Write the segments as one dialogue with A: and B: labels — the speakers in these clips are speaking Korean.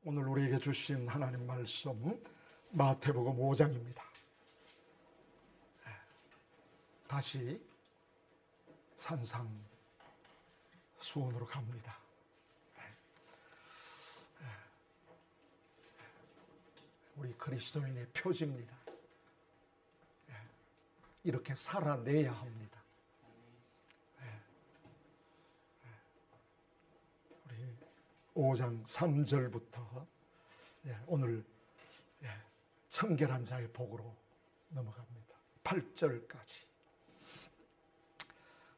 A: 오늘 우리에게 주신 하나님 말씀 마태복음 5장입니다. 다시 산상수훈으로 갑니다. 우리 그리스도인의 표지입니다. 이렇게 살아내야 합니다. 우리 5장 3절부터 오늘 청결한 자의 복으로 넘어갑니다. 8절까지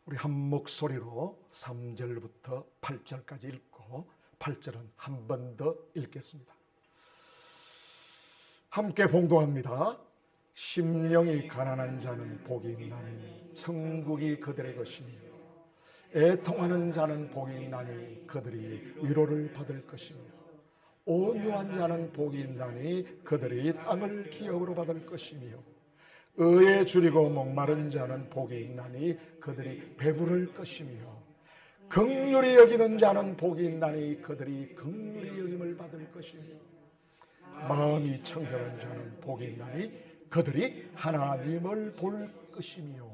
A: 우리 한 목소리로 3절부터 8절까지 읽고 8절은 한 번 더 읽겠습니다. 함께 봉독합니다. 심령이 가난한 자는 복이 있나니 천국이 그들의 것이며 애통하는 자는 복이 있나니 그들이 위로를 받을 것이며 온유한 자는 복이 있나니 그들이 땅을 기업으로 받을 것이며 의에 줄이고 목마른 자는 복이 있나니 그들이 배부를 것이며 긍휼히 여기는 자는 복이 있나니 그들이 긍휼히 여김을 받을 것이며 마음이 청결한 자는 복이 있나니 그들이 하나님을 볼 것이며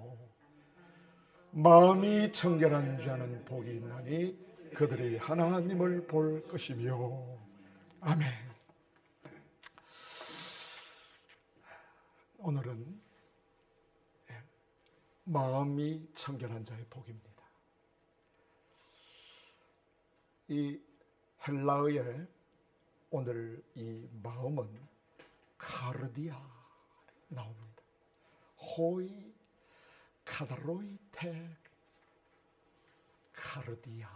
A: 마음이 청결한 자는 복이 있나니 그들이 하나님을 볼 것이며 아멘. 오늘은 마음이 청결한 자의 복입니다. 이 헬라어의 오늘 이 마음은 카르디아 나옵니다. 호이 카다로이테 카르디아.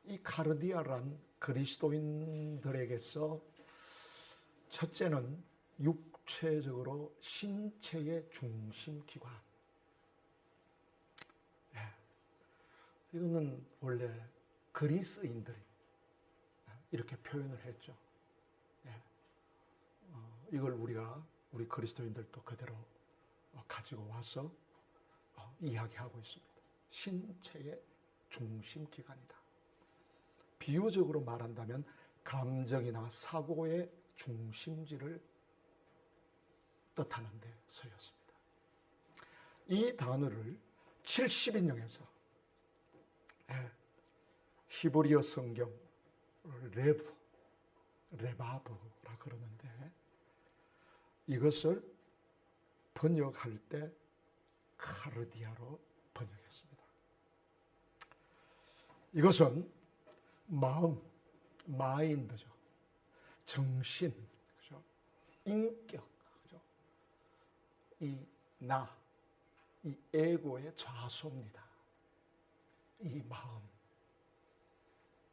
A: 이 카르디아란 그리스도인들에게서 첫째는 육체적으로 신체의 중심기관. 이거는 원래 그리스인들이 이렇게 표현을 했죠. 이걸 우리 그리스도인들도 그대로 가지고 와서 이야기하고 있습니다. 신체의 중심기관이다. 비유적으로 말한다면 감정이나 사고의 중심지를 뜻하는 데 서였습니다. 이 단어를 70인용해서 히브리어 성경 레바브라 그러는데 이것을 번역할 때 카르디아로 번역했습니다. 이것은 마음, 마인드죠. 정신, 그죠? 인격, 그죠? 이 에고의 좌소입니다. 이 마음.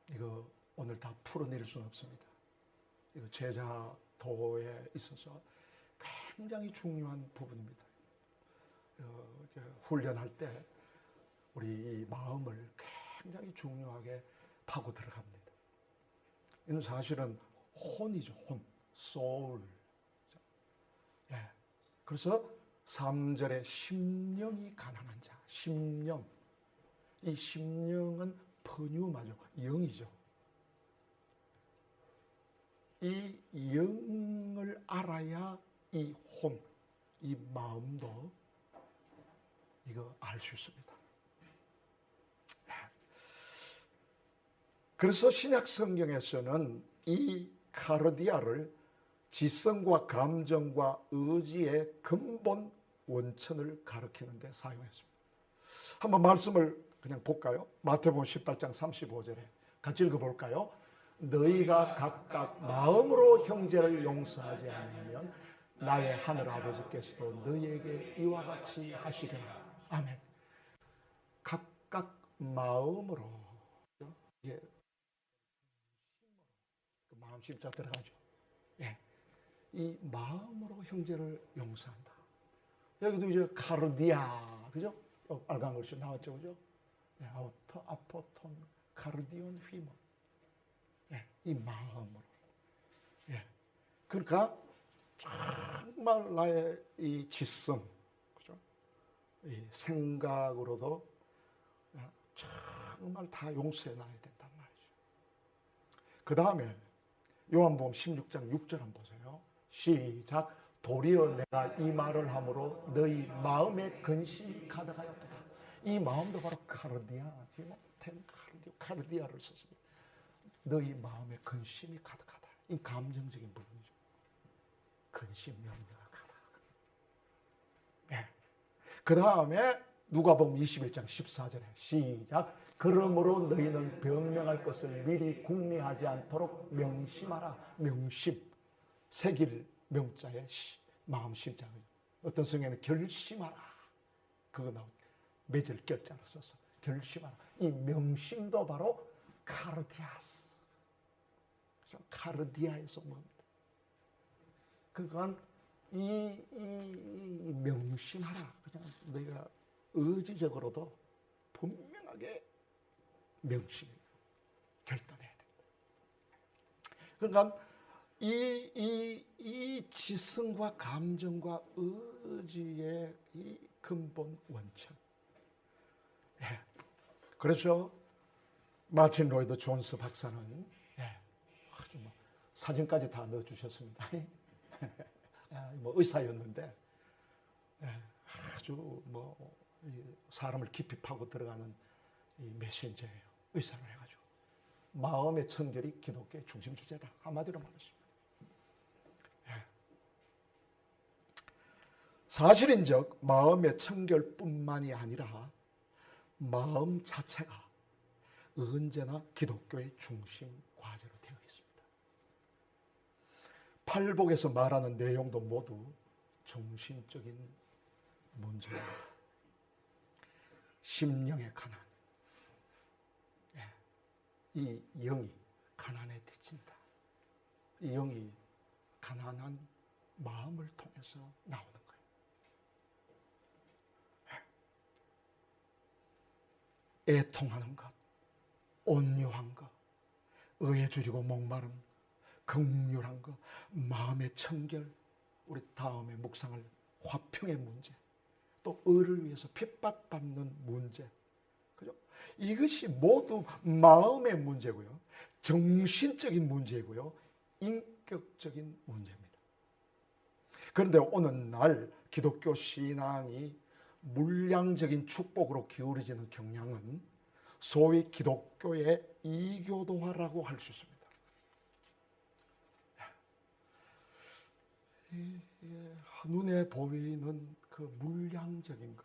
A: 이거 오늘 다 풀어낼 수는 없습니다. 이거 제자도에 있어서 굉장히 중요한 부분입니다. 훈련할 때 우리 이 마음을 굉장히 중요하게 파고 들어갑니다. 이건 사실은 혼이죠. 혼, soul. 그래서 3절에 심령이 가난한 자, 심령. 이 심령은 퍼뉴마죠. 영이죠. 이 영을 알아야 이 혼, 이 마음도 이거 알 수 있습니다. 그래서 신약 성경에서는 이 카르디아를 지성과 감정과 의지의 근본 원천을 가리키는 데 사용했습니다. 한번 말씀을 그냥 볼까요? 마태복음 18장 35절에 같이 읽어볼까요? 너희가 각각 마음으로 형제를 용서하지 않으면 나의 하늘 아버지께서도 너희에게 이와 같이 하시리라. 아멘. 각각 마음으로, 이게 마음 십자 들어가죠. 이 마음으로 형제를 용서한다. 여기도 이제 카르디아, 그죠? 빨간 글씨 나왔죠, 그죠? 아우터 아포톤 카르디온 휘머. 이 마음으로. 그러니까 정말 나의 이 지성, 그죠? 이 생각으로도 정말 다 용서해 놔야 된단 말이죠. 그 다음에 요한복음 16장 6절 한번 보세요. 시작. 도리어 내가 이 말을 함으로 너희 마음에 근심이 가득하였도다. 이 마음도 바로 카르디아, 카르디아를 썼습니다. 너희 마음에 근심이 가득하다. 이 감정적인 부분이죠. 근심, 염려가 가득하다. 네. 그 다음에 누가복음 21장 14절에 시작. 그러므로 너희는 변명할 것을 미리 궁리하지 않도록 명심하라. 명심, 새길 명자에 마음 심자. 어떤 성에는 결심하라. 그거 나옵니다. 매절 결자로 써서 결심하라. 이 명심도 바로 카르디아스. 카르디아에서 온 겁니다. 그건 이 명심하라. 그냥 너희가 의지적으로도 분명하게 명심해요. 결단해야 됩니다. 그러니까 이 지성과 감정과 의지의 이 근본 원천. 예. 그래서 마틴 로이드 존스 박사는 아주 뭐 사진까지 다 넣어주셨습니다. 뭐 의사였는데 아주 뭐 사람을 깊이 파고 들어가는 이 메신저예요. 의사를 해가지고 마음의 청결이 기독교의 중심 주제다. 한마디로 말했습니다. 사실인즉 마음의 청결뿐만이 아니라 마음 자체가 언제나 기독교의 중심 과제로 되어 있습니다. 팔복에서 말하는 내용도 모두 정신적인 문제입니다. 심령의 가난. 이 영이 가난에 뒤친다. 이 영이 가난한 마음을 통해서 나오는 거예요. 애통하는 것, 온유한 것, 의에 줄이고 목마름, 긍휼한 것, 마음의 청결, 우리 다음에 묵상할 화평의 문제, 또 의를 위해서 핍박받는 문제, 그죠? 이것이 모두 마음의 문제고요, 정신적인 문제고요, 인격적인 문제입니다. 그런데 오늘날 기독교 신앙이 물량적인 축복으로 기울어지는 경향은 소위 기독교의 이교도화라고 할 수 있습니다. 눈에 보이는 그 물량적인 것,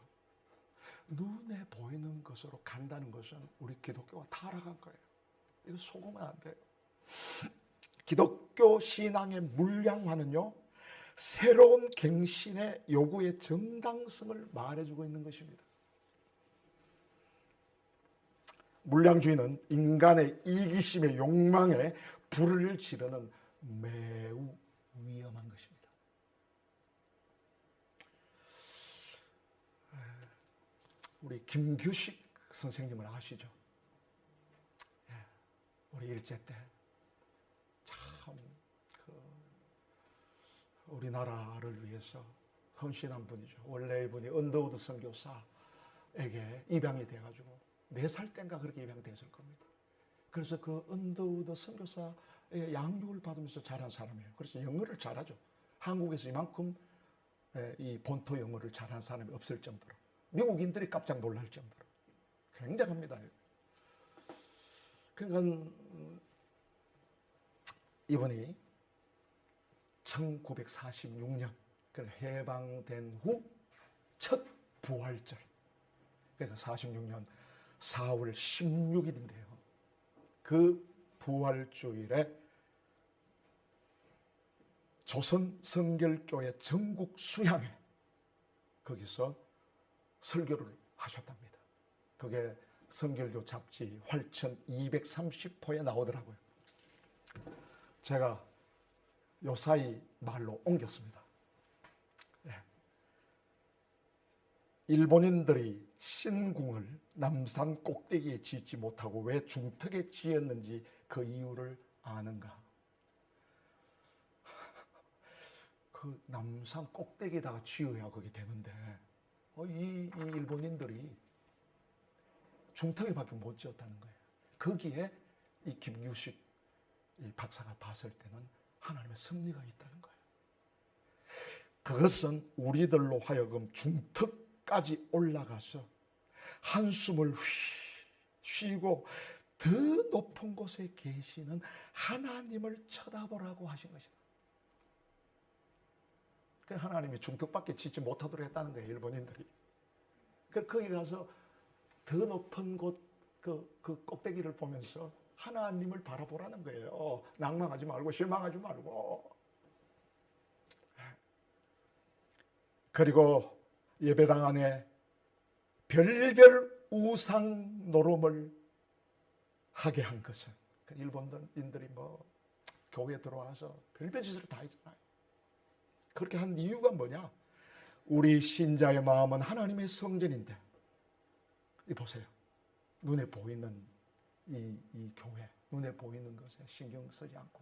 A: 눈에 보이는 것으로 간다는 것은 우리 기독교가 타락한 거예요. 이거 속으면 안 돼요. 기독교 신앙의 물량화는요, 새로운 갱신의 요구의 정당성을 말해주고 있는 것입니다. 물량주의는 인간의 이기심의 욕망에 불을 지르는 매우 위험한 것입니다. 우리 김규식 선생님을 아시죠? 우리 일제 때 참 우리나라를 위해서 헌신한 분이죠. 원래 이분이 언더우드 선교사에게 입양이 돼가지고 4살 땐가 그렇게 입양됐을 겁니다. 그래서 그 언더우드 선교사의 양육을 받으면서 자란 사람이에요. 그래서 영어를 잘하죠. 한국에서 이만큼 이 본토 영어를 잘하는 사람이 없을 정도로, 미국인들이 깜짝 놀랄 정도로 굉장합니다. 그러니까 이분이 1946년 해방된 후 첫 부활절, 그러니까 46년 4월 16일인데요. 그 부활주일에 조선 성결교회 전국 수양회 거기서 설교를 하셨답니다. 그게 성결교 잡지 활천 230호에 나오더라고요. 제가 요사이 말로 옮겼습니다. 일본인들이 신궁을 남산 꼭대기에 짓지 못하고 왜 중턱에 지었는지 그 이유를 아는가? 그 남산 꼭대기에다가 지어야 그게 되는데 이 일본인들이 중턱에밖에 못 지었다는 거예요. 거기에 이 김규식 이 박사가 봤을 때는 하나님의 섭리가 있다는 거예요. 그것은 우리들로 하여금 중턱까지 올라가서 한숨을 쉬고 더 높은 곳에 계시는 하나님을 쳐다보라고 하신 것이다. 하나님이 중턱밖에 짓지 못하도록 했다는 거예요, 일본인들이. 거기 가서 더 높은 곳, 그 꼭대기를 보면서 하나님을 바라보라는 거예요. 낭망하지 말고 실망하지 말고. 그리고 예배당 안에 별별 우상 노름을 하게 한 것은, 일본인들이 뭐 교회에 들어와서 별별 짓을 다 했잖아요. 그렇게 한 이유가 뭐냐? 우리 신자의 마음은 하나님의 성전인데, 이 보세요. 눈에 보이는 이 교회, 눈에 보이는 것에 신경 쓰지 않고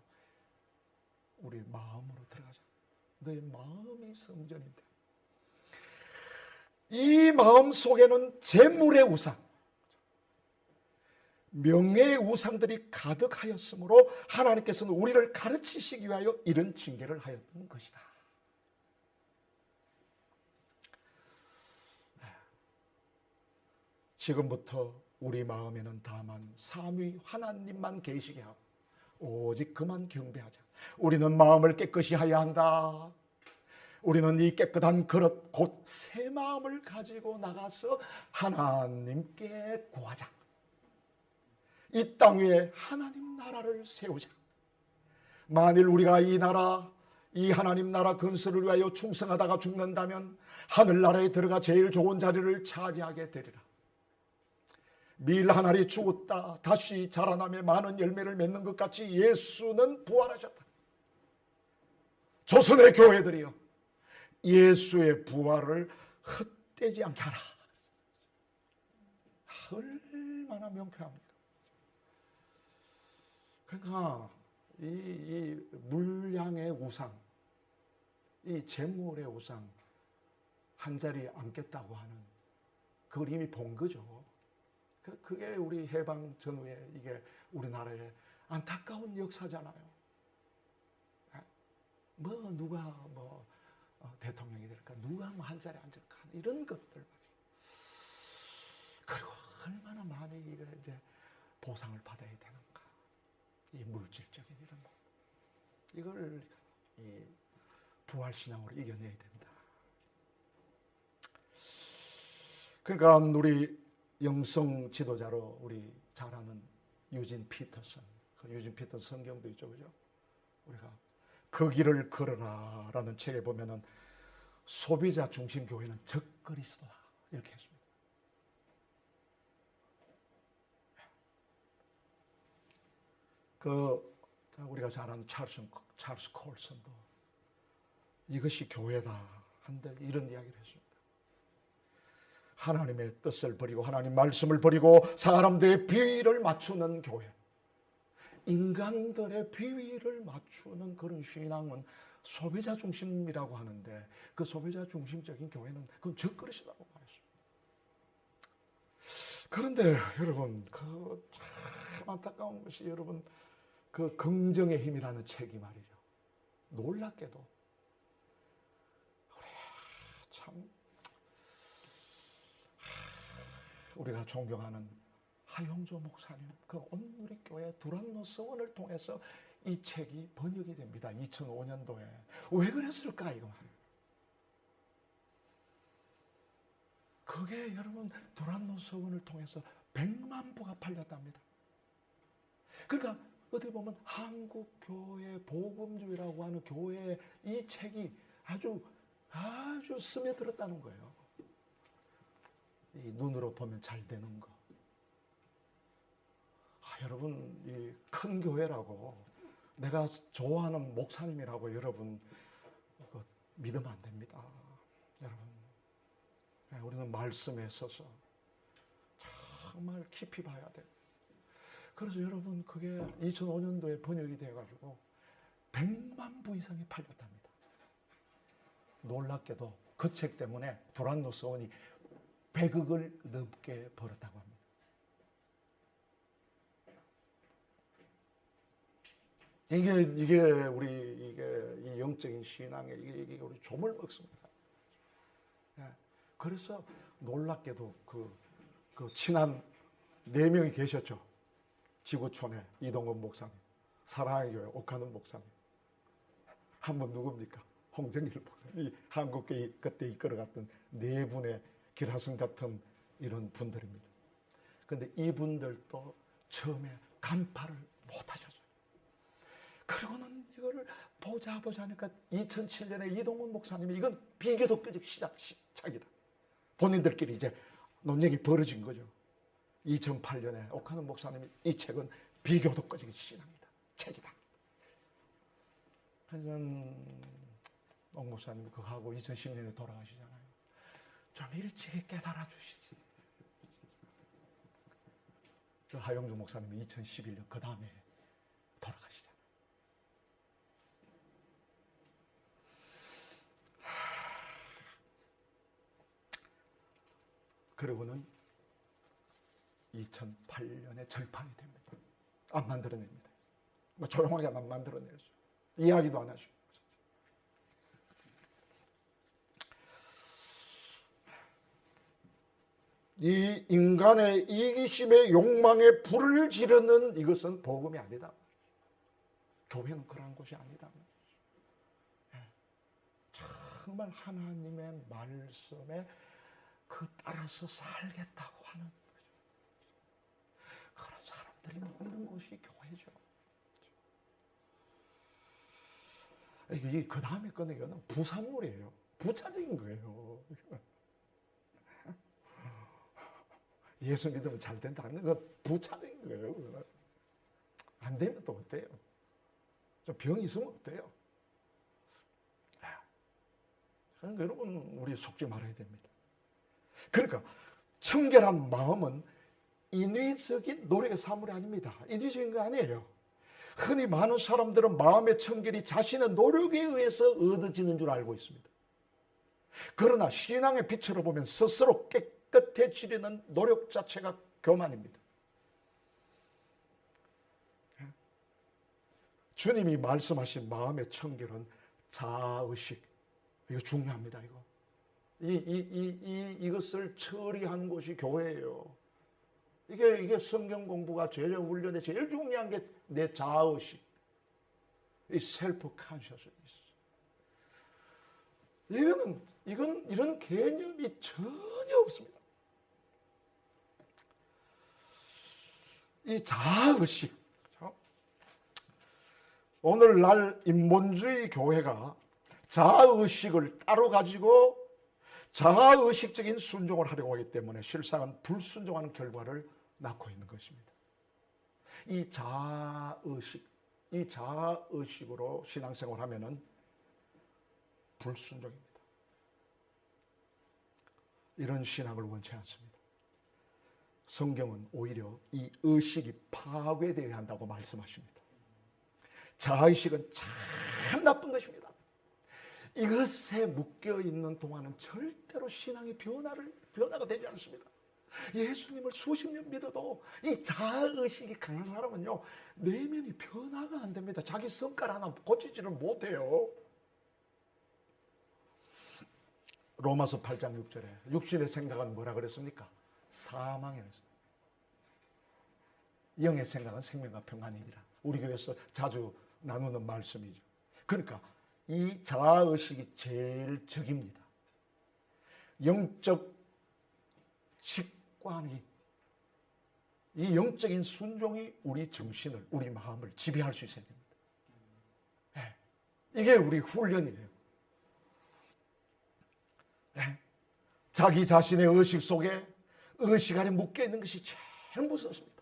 A: 우리 마음으로 들어가자. 너의 마음이 성전인데, 이 마음 속에는 재물의 우상, 명예의 우상들이 가득하였으므로 하나님께서는 우리를 가르치시기 위하여 이런 징계를 하였던 것이다. 지금부터 우리 마음에는 다만 삼위 하나님만 계시게 하고 오직 그만 경배하자. 우리는 마음을 깨끗이 하여야 한다. 우리는 이 깨끗한 그릇 곧 새 마음을 가지고 나가서 하나님께 구하자. 이 땅 위에 하나님 나라를 세우자. 만일 우리가 이 나라, 이 하나님 나라 건설을 위하여 충성하다가 죽는다면 하늘나라에 들어가 제일 좋은 자리를 차지하게 되리라. 밀 한 알이 죽었다 다시 자라나며 많은 열매를 맺는 것 같이 예수는 부활하셨다. 조선의 교회들이여, 예수의 부활을 헛되지 않게 하라. 얼마나 명쾌합니까? 그러니까 이 물량의 우상, 이 재물의 우상 한 자리 앉겠다고 하는 그걸 이미 본 거죠. 그게 우리 해방 전후에 이게 우리나라의 안타까운 역사잖아요. 뭐 누가 뭐 대통령이 될까, 누가 뭐 한 자리에 앉을까, 이런 것들. 그리고 얼마나 많이 이거 이제 보상을 받아야 되는가, 이 물질적인 이런 거. 이걸 이 부활 신앙으로 이겨내야 된다. 그러니까 우리 영성 지도자로 우리 잘 아는 유진 피터슨, 그 유진 피터슨 성경도 있죠, 그죠? 우리가 그 길을 걸어라라는 책에 보면은 소비자 중심 교회는 적그리스도다 이렇게 했습니다. 우리가 잘 아는 찰스 콜슨도 이것이 교회다 한데 이런 이야기를 했습니다. 하나님의 뜻을 버리고 하나님 말씀을 버리고 사람들의 비위를 맞추는 교회, 인간들의 비위를 맞추는 그런 신앙은 소비자 중심이라고 하는데, 그 소비자 중심적인 교회는 그건 적그리스도라고 말했습니다. 그런데 여러분, 참 안타까운 것이, 여러분, 그 긍정의 힘이라는 책이 말이죠, 놀랍게도 참 우리가 존경하는 하용조 목사님, 그 온누리교회 두란노 서원을 통해서 이 책이 번역이 됩니다. 2005년도에. 왜 그랬을까 이거 말이에요. 그게 여러분 두란노 서원을 통해서 100만 부가 팔렸답니다. 그러니까 어떻게 보면 한국 교회 복음주의라고 하는 교회의 이 책이 아주 스며들었다는 거예요. 이 눈으로 보면 잘 되는 거. 여러분, 이 큰 교회라고, 내가 좋아하는 목사님이라고 여러분 믿으면 안 됩니다. 여러분, 우리는 말씀에 서서 정말 깊이 봐야 돼요. 그래서 여러분, 그게 2005년도에 번역이 돼가지고 100만 부 이상이 팔렸답니다. 놀랍게도 그 책 때문에 두란노 서원이 100억을 넘게 벌었다고 합니다. 이게 우리 이 영적인 신앙에 이게 우리 조물 먹습니다. 예. 그래서 놀랍게도 그 친한 4명이 계셨죠. 지구촌에 이동건 목사님, 사랑의 교회 옥하는 목사님. 한 분 누굽니까? 홍정길 목사님. 이 한국교회 그때 이끌어갔던 4분의 기라성 같은 이런 분들입니다. 그런데 이분들도 처음에 간파를 못하셨어요. 그리고는 이거를 보자 하니까 2007년에 이동건 목사님이 이건 비교도교적 시작이다. 본인들끼리 이제 논쟁이 벌어진 거죠. 2008년에 옥하는 목사님이 이 책은 비교도교적 신앙이다. 책이다. 그러니까 옥 목사님이 그거 하고 2010년에 돌아가시잖아요. 좀 일찍 깨달아 주시지. 그 하영주 목사님이 2011년 그 다음에 돌아가시잖아요. 그리고는 2008년에 절판이 됩니다. 안 만들어냅니다. 뭐 조용하게만 만들어내죠. 이야기도 안 하죠. 이 인간의 이기심의 욕망에 불을 지르는 이것은 복음이 아니다. 교회는 그런 곳이 아니다. 정말 하나님의 말씀에 그 따라서 살겠다고 하는 거죠. 그런 사람들이 모이는 곳이 교회죠. 이게 그 다음에 꺼낸 거는 부산물이에요. 부차적인 거예요. 예수 믿으면 잘 된다는 건 부차적인 거예요. 안 되면 또 어때요? 좀 병이 있으면 어때요? 그러니까 여러분 우리 속지 말아야 됩니다. 그러니까 청결한 마음은 인위적인 노력의 사물이 아닙니다. 인위적인 거 아니에요. 흔히 많은 사람들은 마음의 청결이 자신의 노력에 의해서 얻어지는 줄 알고 있습니다. 그러나 신앙의 빛으로 보면 스스로 깨끗해지려는 노력 자체가 교만입니다. 주님이 말씀하신 마음의 청결은 자아의식, 이거 중요합니다. 이것을 처리한 곳이 교회예요. 이게 성경 공부가 제일 훈련에 제일 중요한 게 내 자아의식, 이 셀프 컨셔스니스. 이건 이런 개념이 전혀 없습니다. 이 자아의식. 오늘날 인본주의 교회가 자아의식을 따로 가지고 자아의식적인 순종을 하려고 하기 때문에 실상은 불순종하는 결과를 낳고 있는 것입니다. 이 자아의식으로 신앙생활을 하면은 불순종입니다. 이런 신앙을 원치 않습니다. 성경은 오히려 이 의식이 파괴되어야 한다고 말씀하십니다. 자아의식은 참 나쁜 것입니다. 이것에 묶여 있는 동안은 절대로 신앙의 변화가 되지 않습니다. 예수님을 수십 년 믿어도 이 자아의식이 강한 사람은요, 내면이 변화가 안 됩니다. 자기 성깔 하나 고치지를 못해요. 로마서 8장 6절에 육신의 생각은 뭐라 그랬습니까? 사망이랬습니다. 영의 생각은 생명과 평안이니라. 우리 교회에서 자주 나누는 말씀이죠. 그러니까 이 자아의식이 제일 적입니다. 영적 직관이, 이 영적인 순종이 우리 정신을, 우리 마음을 지배할 수 있어야 됩니다. 네. 이게 우리 훈련이에요. 네. 자기 자신의 의식 속에 의식 안에 묶여 있는 것이 제일 무섭습니다.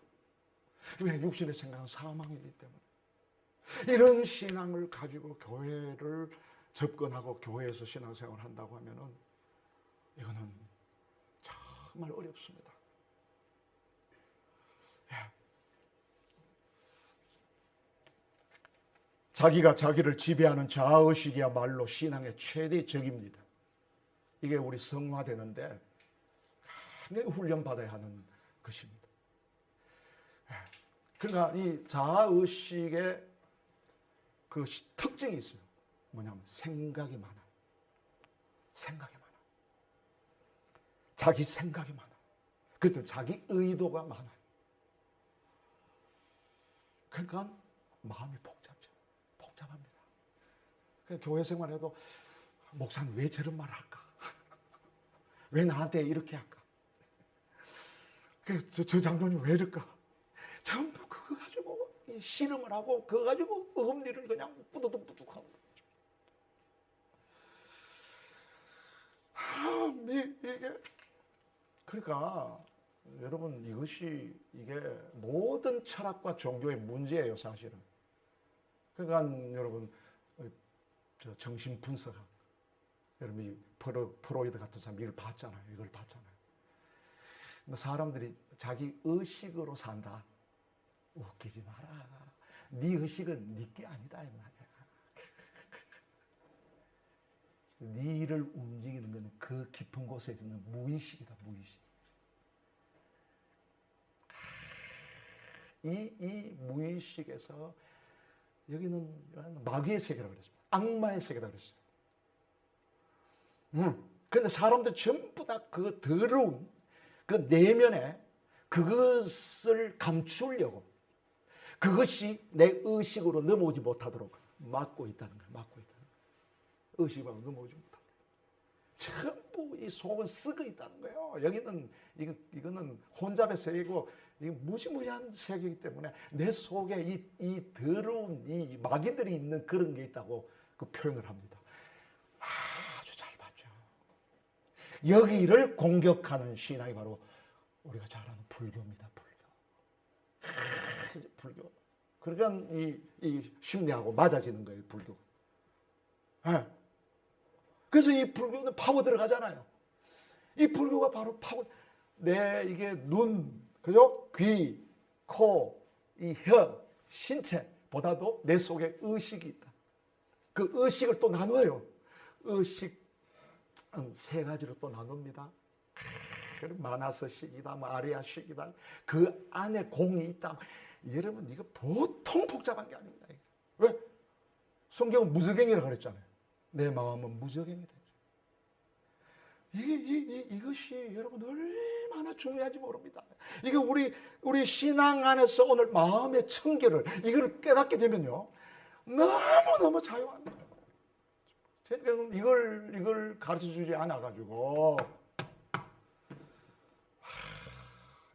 A: 왜? 육신의 생각은 사망이기 때문에. 이런 신앙을 가지고 교회를 접근하고 교회에서 신앙생활을 한다고 하면은 이거는 정말 어렵습니다. 예. 자기가 자기를 지배하는 자아의식이야말로 신앙의 최대 적입니다. 이게 우리 성화되는데 굉장히 훈련받아야 하는 것입니다. 예. 그러니까 이 자아의식의 그 특징이 있어요. 뭐냐면 생각이 많아요. 생각이 많아요. 자기 생각이 많아요. 그래도 자기 의도가 많아요. 그러니까 마음이 복잡해요. 복잡합니다. 교회 생활해도 목사님 왜 저런 말을 할까? 왜 나한테 이렇게 할까? 저 장로님 왜 이럴까? 전부 그거 가지고 씨름을 하고 그거 가지고 어금니를 그냥 뿌득뿌득 하고. 이게 그러니까 여러분 이것이 이게 모든 철학과 종교의 문제예요, 사실은. 그러니까 여러분 정신 분석학, 여러분이 프로이드 같은 사람 이걸 봤잖아요. 사람들이 자기 의식으로 산다. 웃기지 마라. 네 의식은 네 게 아니다 이 말이야. 네를 움직이는 것은 그 깊은 곳에 있는 무의식이다. 무의식. 이 무의식에서 여기는 마귀의 세계라고 그랬습니다. 악마의 세계라고 그랬어요. 그런데 사람들 전부 다 그 더러운 그 내면에 그것을 감추려고 그것이 내 의식으로 넘어오지 못하도록 막고 있다는 거예요. 막고 있다는 거예요. 의식으로 넘어오지 못하도록. 전부 이 속은 썩어 있다는 거예요. 여기는 이거는 혼잡의 세계고 이 무지무지한 세계이기 때문에 내 속에 이 더러운 이 마귀들이 있는 그런 게 있다고 그 표현을 합니다. 아주 잘 봤죠. 여기를 공격하는 신앙이 바로 우리가 잘 아는 불교입니다. 불교. 그러니까 이 심리하고 맞아지는 거예요. 불교. 네. 그래서 이 불교는 파고 들어가잖아요. 이 불교가 바로 파고 이게 눈, 그죠? 귀, 코, 이 혀, 신체보다도 내 속에 의식이 있다. 그 의식을 또 나눠요. 의식은 세 가지로 또 나눕니다. 마나스식이다, 아리아식이다. 그 안에 공이 있다. 여러분 이거 보통 복잡한 게 아닙니다. 왜? 성경은 무저갱이라고 그랬잖아요. 내 마음은 무저갱이다. 이것이 여러분 얼마나 중요한지 모릅니다. 이게 우리 신앙 안에서 오늘 마음의 청결을 이걸 깨닫게 되면요 너무너무 자유한 거예요. 제가 이걸 가르쳐주지 않아가지고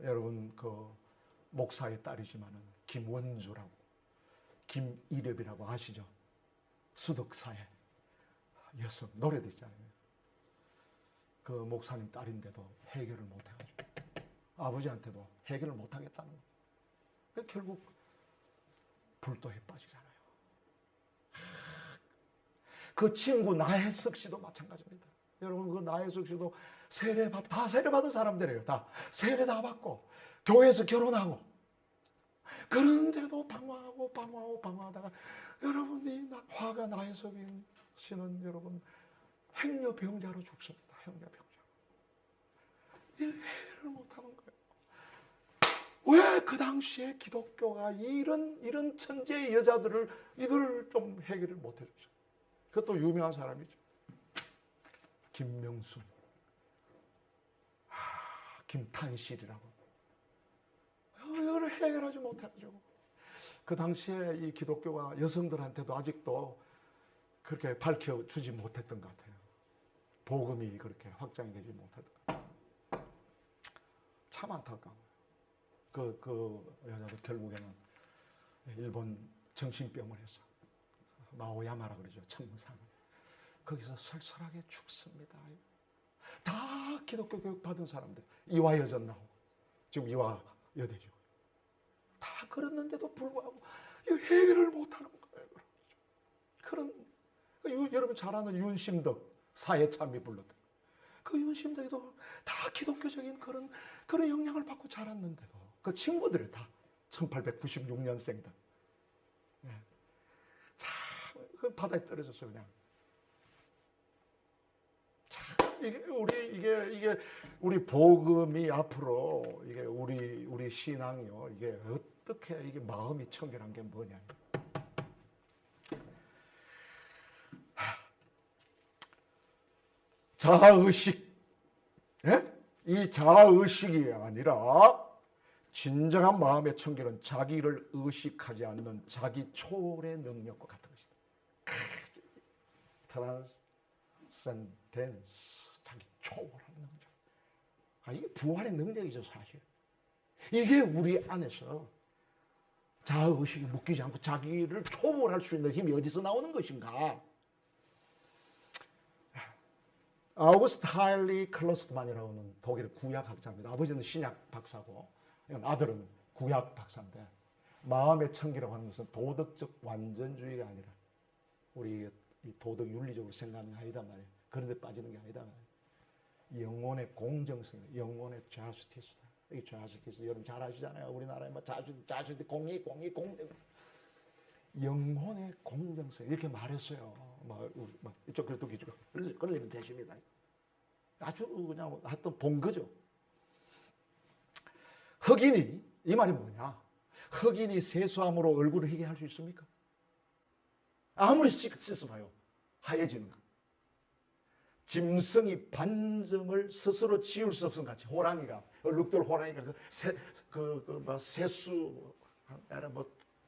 A: 여러분 그 목사의 딸이지만은 김원주라고 김이렵이라고 아시죠? 수덕사의 여성 노래도 있잖아요. 그 목사님 딸인데도 해결을 못해가지고 아버지한테도 해결을 못하겠다는 거예요. 결국 불도에 빠지잖아요. 그 친구 나혜석 씨도 마찬가지입니다. 여러분 그 나혜석 씨도 다 세례받은 사람들이에요. 다 세례 다 받고 교회에서 결혼하고 그런데도 방황하다가 여러분 이 화가 나혜석 씨는 여러분 행여병자로 죽습니다. 행여병자. 이해를 못하는 거예요. 왜 그 당시에 기독교가 이런 천재의 여자들을 이걸 좀 해결을 못해줬어요. 그것도 유명한 사람이죠. 김명순, 김탄실이라고. 이걸 해결하지 못해가지고 그 당시에 이 기독교가 여성들한테도 아직도 그렇게 밝혀주지 못했던 것 같아요. 복음이 그렇게 확장이 되지 못했던 것 같아요. 참 안타까워요. 그 여자도 결국에는 일본 정신병을 해서 마오야마라 그러죠. 청산. 거기서 설설하게 죽습니다. 다 기독교 교육 받은 사람들. 이화여전 나오고 지금 이화여대죠. 다 그랬는데도 불구하고 해결을 못하는 거예요. 여러분 잘 아는 윤심덕 사회참이 불렀던 그 윤심덕이도 다 기독교적인 그런 영향을 받고 자랐는데도 그 친구들이 다 1896년생들 그 바다에 떨어졌어요. 그냥 이게 우리 복음이 앞으로 이게 우리 신앙이요 이게 어떻게 이게 마음이 청결한 게 뭐냐. 자아의식, 예? 이 자아의식이 아니라 진정한 마음의 청결은 자기를 의식하지 않는 자기 초월의 능력과 같은 것이다. 트랜센덴스, 자기 초월한 능력. 이게 부활의 능력이죠, 사실. 이게 우리 안에서 자아의식이 묶이지 않고 자기를 초월할 수 있는 힘이 어디서 나오는 것인가? 아우구스트 하일리 클러스트만이라고는 독일의 구약학자입니다. 아버지는 신약 박사고 아들은 구약 박사인데, 마음의 청기라고 하는 것은 도덕적 완전주의가 아니라 우리 이 도덕 윤리적으로 생각하는 게 아니다 말이에요. 그런 데 빠지는 게 아니다 말이에요. 영혼의 공정성, 영혼의 자스티스다. 이 자스티스 여러분 잘 아시잖아요. 우리나라에 뭐 자스티스 공의 공정, 영혼의 공정성 이렇게 말했어요. 막 이쪽 그래도 기주가 끌리면 되십니다. 아주 그냥 하여튼 본 거죠. 흑인이, 이 말이 뭐냐? 흑인이 세수함으로 얼굴을 희게 할 수 있습니까? 아무리 씻어봐요. 하얘지는 거. 짐승이 반점을 스스로 지울 수 없은 같이 호랑이가, 룩돌 호랑이가 세수,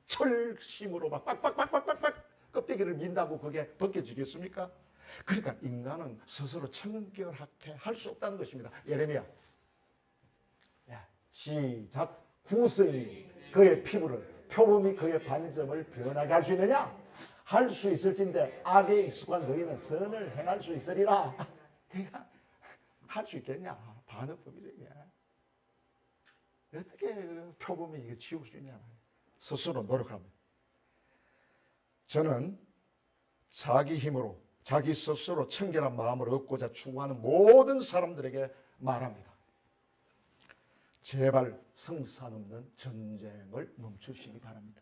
A: 철심으로 막 빡빡빡빡빡 껍데기를 민다고 그게 벗겨지겠습니까? 그러니까 인간은 스스로 청결하게 할 수 없다는 것입니다. 예레미야. 시작. 구선이 그의 피부를, 표범이 그의 반점을 변하게 할 수 있느냐? 할 수 있을진데 악에 익숙한 너희는 선을 행할 수 있으리라. 그러니까 할 수 있겠냐? 반어법이죠 이게. 어떻게 표범이 이거 지울 수 있냐? 스스로 노력하면. 저는 자기 힘으로 자기 스스로 청결한 마음을 얻고자 추구하는 모든 사람들에게 말합니다. 제발 성산 없는 전쟁을 멈추시기 바랍니다.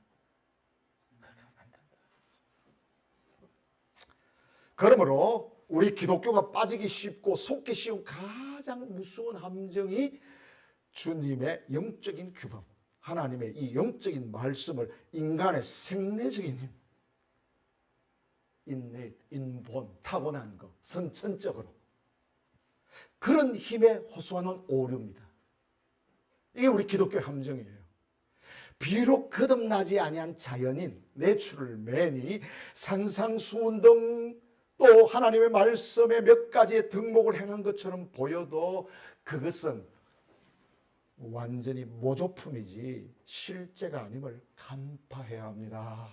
A: 그러므로 우리 기독교가 빠지기 쉽고 속기 쉬운 가장 무서운 함정이 주님의 영적인 규범, 하나님의 이 영적인 말씀을 인간의 생리적인 힘, 인본, 타고난 것, 선천적으로 그런 힘에 호소하는 오류입니다. 이게 우리 기독교의 함정이에요. 비록 거듭나지 아니한 자연인, 내추럴맨이 산상수훈 등 또 하나님의 말씀에 몇 가지의 덕목을 행한 것처럼 보여도 그것은 완전히 모조품이지 실제가 아님을 간파해야 합니다.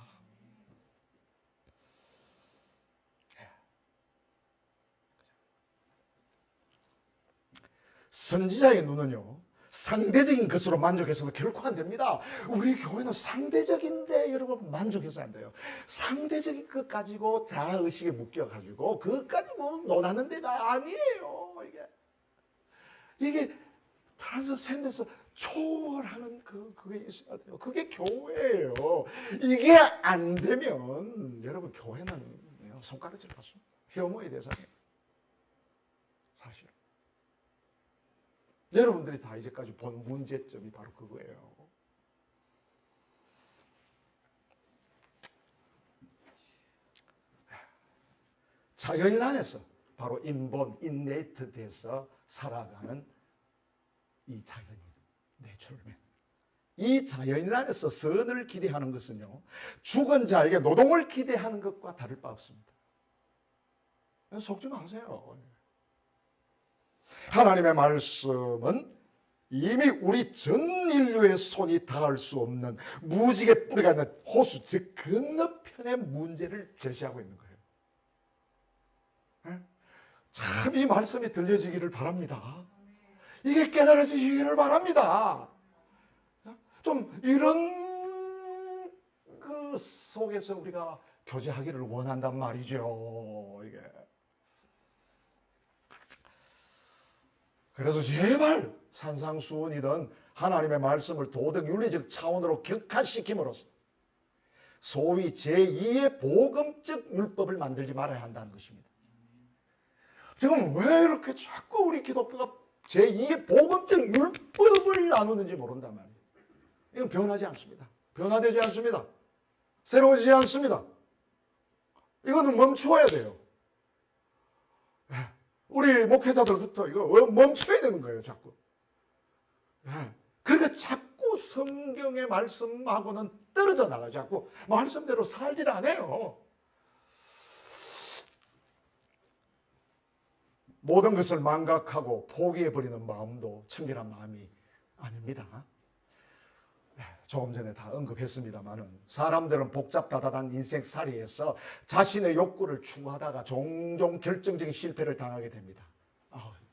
A: 선지자의 눈은요, 상대적인 것으로 만족해서는 결코 안 됩니다. 우리 교회는 상대적인데 여러분 만족해서 안 돼요. 상대적인 것 가지고 자아의식에 묶여가지고 그것까지 뭐 논하는 데가 아니에요. 이게 트랜스센던스 초월하는 그게 있어야 돼요. 그게 교회예요. 이게 안 되면 여러분 교회는 손가락질 받습니다. 혐오의 대상이에요. 사실. 여러분들이 다 이제까지 본 문제점이 바로 그거예요. 자연인 안에서 바로 인본, 인네이트돼서 살아가는 이 자연인, 내추럴맨. 이 자연인 안에서 선을 기대하는 것은요, 죽은 자에게 노동을 기대하는 것과 다를 바 없습니다. 속지 마세요. 하나님의 말씀은 이미 우리 전 인류의 손이 닿을 수 없는 무지개 뿌리가 있는 호수, 즉 건너편의 문제를 제시하고 있는 거예요. 참 이 말씀이 들려지기를 바랍니다. 이게 깨달아지기를 바랍니다. 좀 이런 그 속에서 우리가 교제하기를 원한단 말이죠. 이게. 그래서 제발 산상수훈이든 하나님의 말씀을 도덕 윤리적 차원으로 격화시킴으로써 소위 제2의 복음적 율법을 만들지 말아야 한다는 것입니다. 지금 왜 이렇게 자꾸 우리 기독교가 제2의 복음적 율법을 나누는지 모른단 말이에요. 이건 변하지 않습니다. 변화되지 않습니다. 새로워지지 않습니다. 이거는 멈추어야 돼요. 우리 목회자들부터 이거 멈춰야 되는 거예요, 자꾸. 예. 그러니까 자꾸 성경의 말씀하고는 떨어져 나가죠. 자꾸 말씀대로 살질 않아요. 모든 것을 망각하고 포기해버리는 마음도 청결한 마음이 아닙니다. 네, 조금 전에 다 언급했습니다마는 사람들은 복잡다단한 인생살이에서 자신의 욕구를 추구하다가 종종 결정적인 실패를 당하게 됩니다.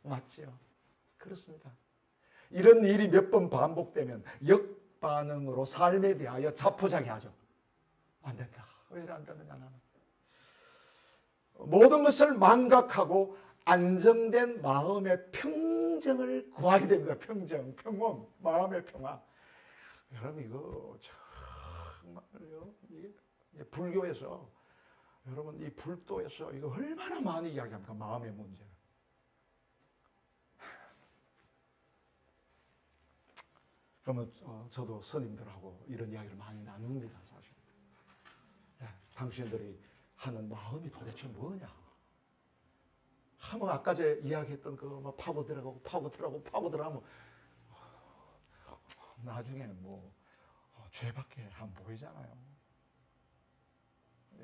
A: 맞지요? 그렇습니다. 이런 일이 몇 번 반복되면 역반응으로 삶에 대하여 자포자기하죠. 안 된다. 왜 안 되느냐 나는. 모든 것을 망각하고 안정된 마음의 평정을 구하게 됩니다. 평정, 평온, 마음의 평화. 여러분 이거 정말요. 이게 불교에서 여러분 이 불도에서 이거 얼마나 많이 이야기합니까? 마음의 문제. 그러면 저도 스님들하고 이런 이야기를 많이 나눕니다. 사실. 당신들이 하는 마음이 도대체 뭐냐? 하면 아까 제 이야기했던 그 뭐 파고들어가고 나중에 뭐 죄밖에 안 보이잖아요.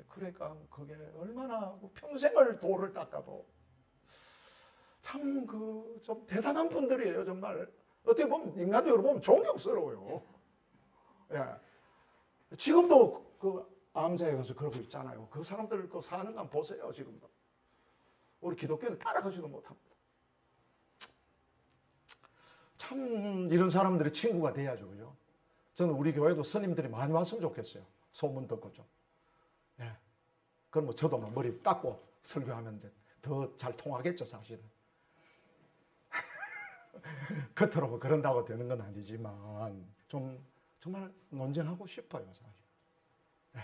A: 그러니까 그게 얼마나 평생을 돌을 닦아도 참 그 좀 대단한 분들이에요. 정말 어떻게 보면 인간적으로 보면 존경스러워요. 예. 지금도 그 암자에 가서 그러고 있잖아요. 그 사람들 그 사는 건 보세요. 지금도 우리 기독교는 따라가지도 못합니다. 참 이런 사람들이 친구가 돼야죠. 그죠? 저는 우리 교회도 스님들이 많이 왔으면 좋겠어요. 소문 듣고 좀. 예. 그럼 뭐 저도 막 머리 깎고 설교하면 더 잘 통하겠죠, 사실은. 겉으로 뭐 그런다고 되는 건 아니지만 좀 정말 논쟁하고 싶어요, 사실. 네.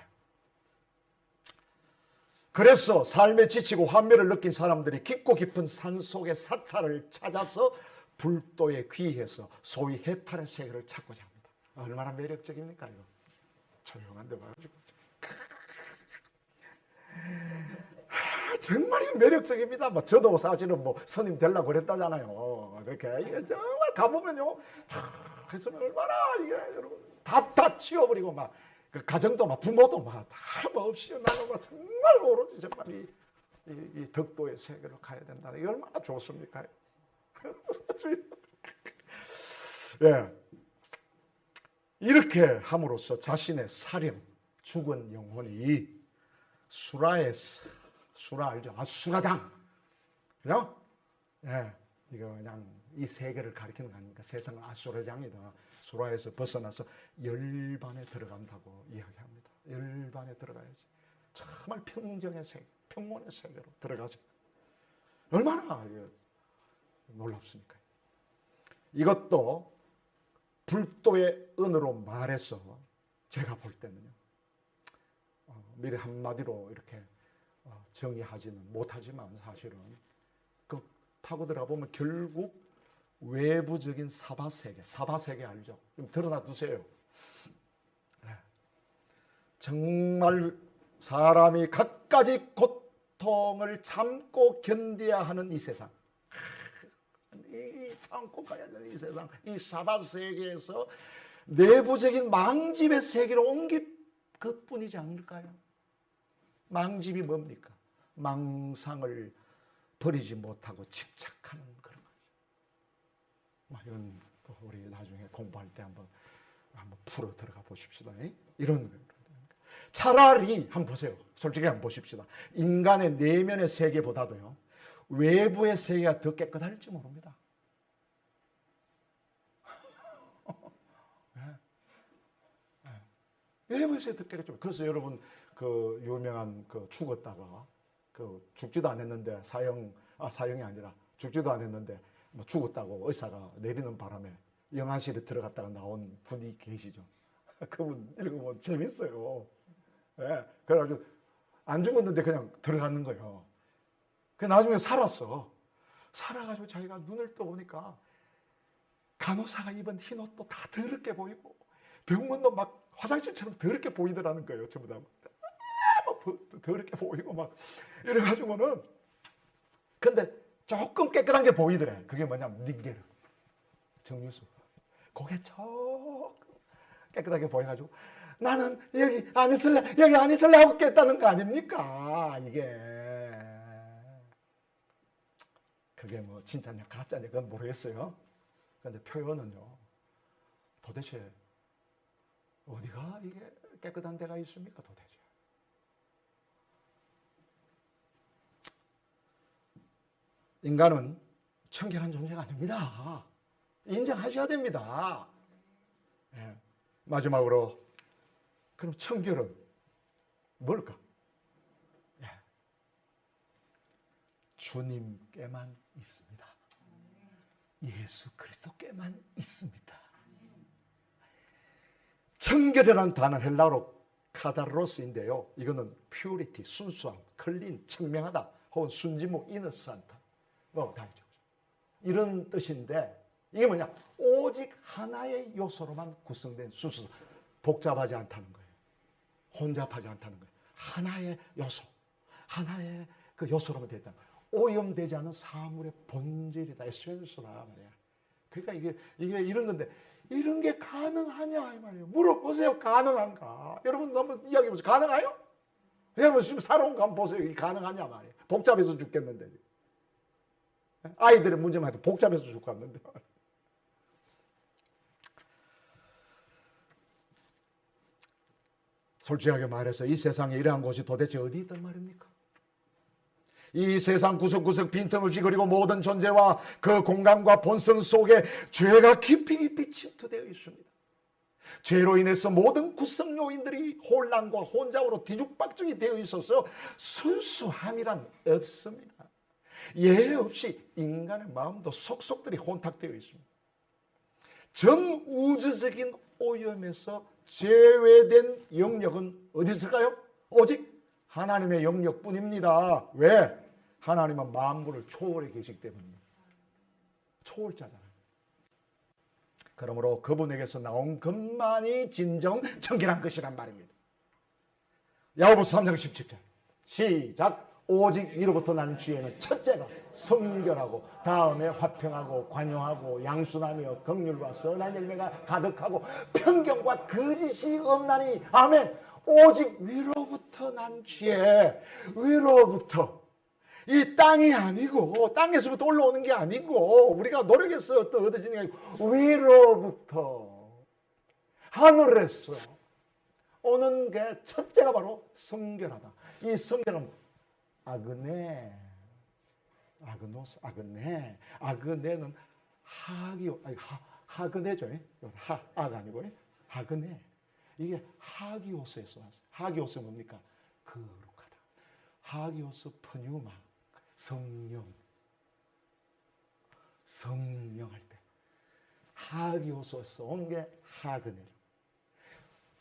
A: 그래서 삶에 지치고 환멸을 느낀 사람들이 깊고 깊은 산속의 사찰을 찾아서 불도에 귀해서 소위 해탈의 세계를 찾고자 합니다. 얼마나 매력적입니까 이거. 조용한 데 와가지고 정말 매력적입니다. 뭐 저도 사실은 뭐 스님 되려고 그랬다잖아요. 이렇게 이게 정말 가보면요, 그래서 얼마나 이게 여러분 다 치워버리고 막 그 가정도 막 부모도 막 다 뭐 없이 나는 막 정말 오로지 정말 이 덕도의 세계로 가야 된다. 이게 얼마나 좋습니까? 예, 이렇게 함으로써 자신의 사령 죽은 영혼이 수라에서 수라 알죠? 수라장. 그죠? 예. 이거 그냥 이 세계를 가리키는 거 아닙니까? 세상은 아수라장이다. 수라에서 벗어나서 열반에 들어간다고 이야기합니다. 열반에 들어가야지. 정말 평정의 세계, 평온의 세계로 들어가죠. 얼마나 놀랍습니까? 이것도 불도의 은으로 말해서 제가 볼 때는요. 미리 한마디로 이렇게 정의하지는 못하지만 사실은 그 파고들어 보면 결국 외부적인 사바세계, 사바세계 알죠? 좀 드러나 두세요. 네. 정말 사람이 갖가지 고통을 참고 견뎌야 하는 이 세상, 이 참고 가야 되는 이 세상, 이 사바세계에서 내부적인 망집의 세계로 옮길 그뿐이지 않을까요? 망집이 뭡니까? 망상을 버리지 못하고 집착하는 그런 거죠. 이런 또 우리 나중에 공부할 때 한번 풀어 들어가 보십시다. 이런 거예요. 차라리 한번 보세요. 솔직히 한번 보십시다. 인간의 내면의 세계보다도요, 외부의 세계가 더 깨끗할지 모릅니다. 외부의 세계 더 깨끗하죠. 그래서 여러분 그 유명한 그 죽었다가 그 죽지도 않았는데 사형이 아니라 죽지도 않았는데 뭐 죽었다고 의사가 내리는 바람에 영안실에 들어갔다가 나온 분이 계시죠. 그분 읽으면 재밌어요. 네. 그래가지고 안 죽었는데 그냥 들어가는 거예요. 그 나중에 살아가지고 자기가 눈을 떠보니까 간호사가 입은 흰 옷도 다 더럽게 보이고 병문도 막 화장실처럼 더럽게 보이더라는 거예요. 전부 다 막 더럽게 보이고 막 이래가지고는, 근데 조금 깨끗한 게 보이더래. 그게 뭐냐면 링게르, 정유수. 그게 조금 깨끗하게 보여가지고 나는 여기 안 있을래, 여기 안 있을래 하고 깼다는 거 아닙니까? 이게 그게 뭐 진짜냐 가짜냐 그건 모르겠어요. 그런데 표현은요, 도대체 어디가 이게 깨끗한 데가 있습니까? 도대체. 인간은 청결한 존재가 아닙니다. 인정하셔야 됩니다. 예. 마지막으로 그럼 청결은 뭘까? 예. 주님께만 있습니다. 예수 그리스도께만 있습니다. 청결이라는 단어 헬라어로 카다로스인데요. 이거는 퓨리티, 순수함, 클린, 청명하다, 혹은 순진무, 이너스한다. 뭐 다르죠. 이런 뜻인데 이게 뭐냐? 오직 하나의 요소로만 구성된 순수성. 복잡하지 않다는 거예요. 혼잡하지 않다는 거예요. 하나의 요소, 하나의 그 요소로만 되어 있다는 거예요. 오염되지 않은 사물의 본질이다. 에센스라 말이야. 그러니까 이게 이런 건데 이런 게 가능하냐 이 말이에요. 물어보세요. 가능한가? 여러분 한번 이야기해보세요. 가능해요? 여러분 지금 살아온 거 한번 보세요. 이게 가능하냐 말이에요. 복잡해서 죽겠는데. 아이들의 문제만 해도 복잡해서 죽겠는데. 솔직하게 말해서 이 세상에 이러한 곳이 도대체 어디 있단 말입니까? 이 세상 구석구석 빈틈없이 그리고 모든 존재와 그 공간과 본성 속에 죄가 깊이 깊이 침투되어 있습니다. 죄로 인해서 모든 구성 요인들이 혼란과 혼잡으로 뒤죽박죽이 되어 있어서 순수함이란 없습니다. 예외 없이 인간의 마음도 속속들이 혼탁되어 있습니다. 전 우주적인 오염에서 제외된 영역은 어디 있을까요? 오직 하나님의 영역뿐입니다. 왜? 하나님은 만물을 초월해 계시기 때문입니다. 초월자잖아요. 그러므로 그분에게서 나온 것만이 진정 청결한 것이란 말입니다. 야고보서 3장 17절 시작. 오직 이로부터 난 지혜는 첫째가 성결하고 다음에 화평하고 관용하고 양순하며 긍휼과 선한 열매가 가득하고 편견과 거짓이 없나니. 아멘. 오직 위로부터 난 지혜. 위로부터. 이 땅이 아니고 땅에서부터 올라오는 게 아니고 우리가 노력해서 얻어지는 게 아니고 위로부터 하늘에서 오는 게 첫째가 바로 성결하다. 이 성결은 아그네, 아그노스, 아그네. 아그네는 하기오, 아니 하그네죠. 아가 아니고 하그네. 이게 하기오스에서 왔어요. 하기오스 뭡니까? 거룩하다. 하기오스 퍼뉴마, 성령. 성령할 때 하기오스에서 온 게 하그네죠.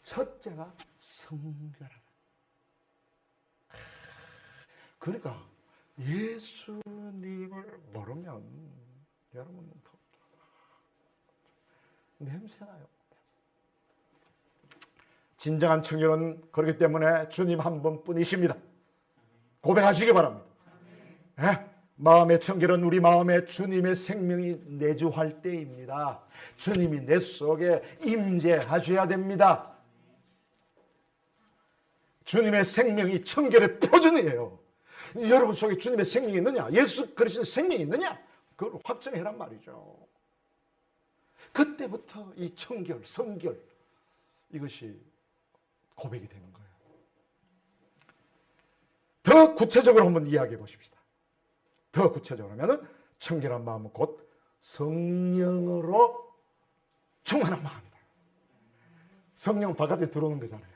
A: 첫째가 성결하다. 그러니까 예수님을 모르면 여러분 냄새나요. 진정한 청결은 그렇기 때문에 주님 한 분뿐이십니다. 고백하시기 바랍니다. 네? 마음의 청결은 우리 마음에 주님의 생명이 내주할 때입니다. 주님이 내 속에 임재하셔야 됩니다. 주님의 생명이 청결의 표준이에요. 여러분 속에 주님의 생명이 있느냐? 예수 그리스도의 생명이 있느냐? 그걸 확정해란 말이죠. 그때부터 이 청결, 성결 이것이 고백이 되는 거예요. 더 구체적으로 한번 이야기해 보십시다. 더 구체적으로 하면 청결한 마음은 곧 성령으로 충만한 마음이다. 성령은 바깥에 들어오는 거잖아요.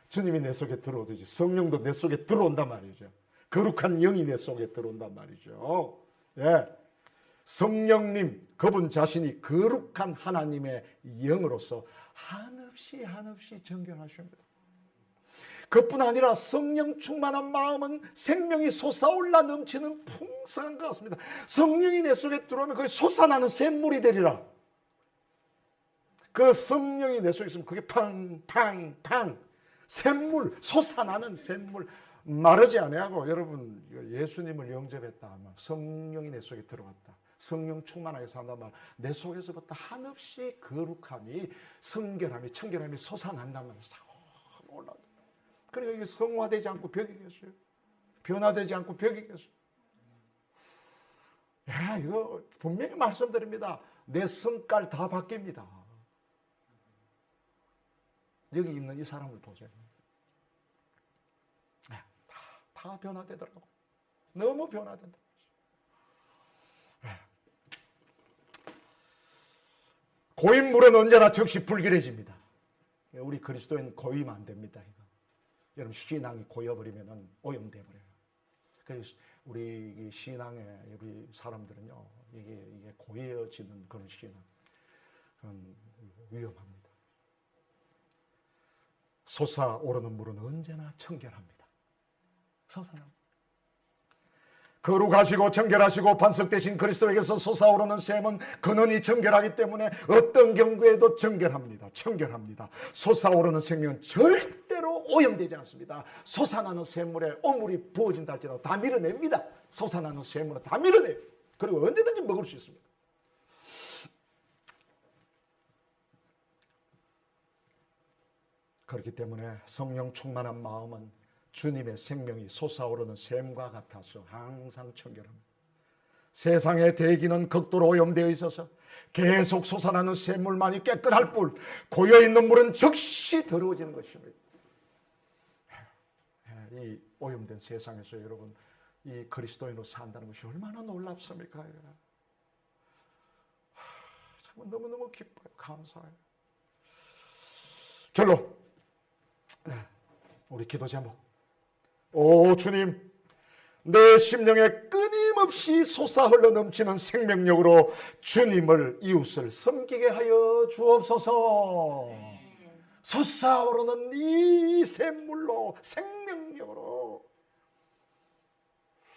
A: 주님이 내 속에 들어오듯이 성령도 내 속에 들어온단 말이죠. 거룩한 영이 내 속에 들어온단 말이죠. 예. 성령님, 그분 자신이 거룩한 하나님의 영으로서 한없이 정결하십니다. 그뿐 아니라 성령 충만한 마음은 생명이 솟아올라 넘치는 풍성한 것 같습니다. 성령이 내 속에 들어오면 그게 솟아나는 샘물이 되리라. 그 성령이 내 속에 있으면 그게 팡팡팡 샘물, 솟아나는 샘물, 마르지 아니하고 여러분 예수님을 영접했다 하면 성령이 내 속에 들어왔다. 성령 충만하게 산단 말. 내 속에서부터 한없이 거룩함이 성결함이 청결함이 솟아난단 말이에요. 올라다. 그러니까 이게 성화되지 않고 벽이겠어요. 변화되지 않고 벽이겠어요. 야, 이거 분명히 말씀드립니다. 내 성깔 다 바뀝니다. 여기 있는 이 사람을 보세요. 다 변화되더라고. 너무 변화된다. 고인물은 언제나 즉시 불길해집니다. 우리 그리스도인 고이면 안 됩니다. 이거. 여러분 신앙이 고여버리면 오염돼 버려요. 그래서 우리 신앙의 우리 사람들은요, 이게 고여지는 그런 신앙, 그건 위험합니다. 솟아오르는 물은 언제나 청결합니다. 솟아납니다. 거룩하시고 청결하시고 반석되신 그리스도에게서 솟아오르는 샘은 근원이 청결하기 때문에 어떤 경우에도 청결합니다. 청결합니다. 솟아오르는 생명은 절대로 오염되지 않습니다. 솟아나는 샘물에 오물이 부어진다 할지라도 다 밀어냅니다. 솟아나는 샘물은 다 밀어내요. 그리고 언제든지 먹을 수 있습니다. 그렇기 때문에 성령 충만한 마음은 주님의 생명이 솟아오르는 샘과 같아서 항상 청결합니다. 세상의 대기는 극도로 오염되어 있어서 계속 솟아나는 샘물만이 깨끗할 뿐 고여있는 물은 즉시 더러워지는 것입니다. 이 오염된 세상에서 여러분 이 그리스도인으로 산다는 것이 얼마나 놀랍습니까? 참 너무너무 기뻐요. 감사해요. 결론, 우리 기도 제목, 오 주님, 내 심령에 끊임없이 솟아흘러 넘치는 생명력으로 주님을 이웃을 섬기게 하여 주옵소서. 솟아오르는 이 샘물로 생명력으로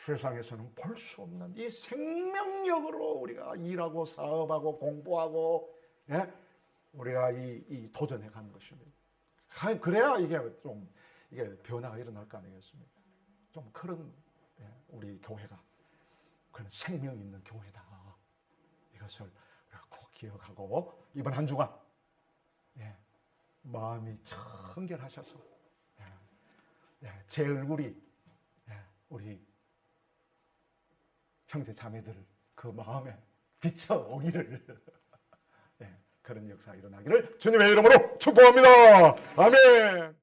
A: 세상에서는 볼 수 없는 이 생명력으로 우리가 일하고 사업하고 공부하고 우리가 이 도전해 가는 것입니다. 그래야 이게 좀 이게 변화가 일어날 거 아니겠습니까? 좀 그런 우리 교회가 그런 생명 있는 교회다. 이것을 우리가 꼭 기억하고 이번 한 주간 마음이 청결하셔서 제 얼굴이 우리 형제 자매들 그 마음에 비춰오기를 그런 역사가 일어나기를 주님의 이름으로 축복합니다. 아멘.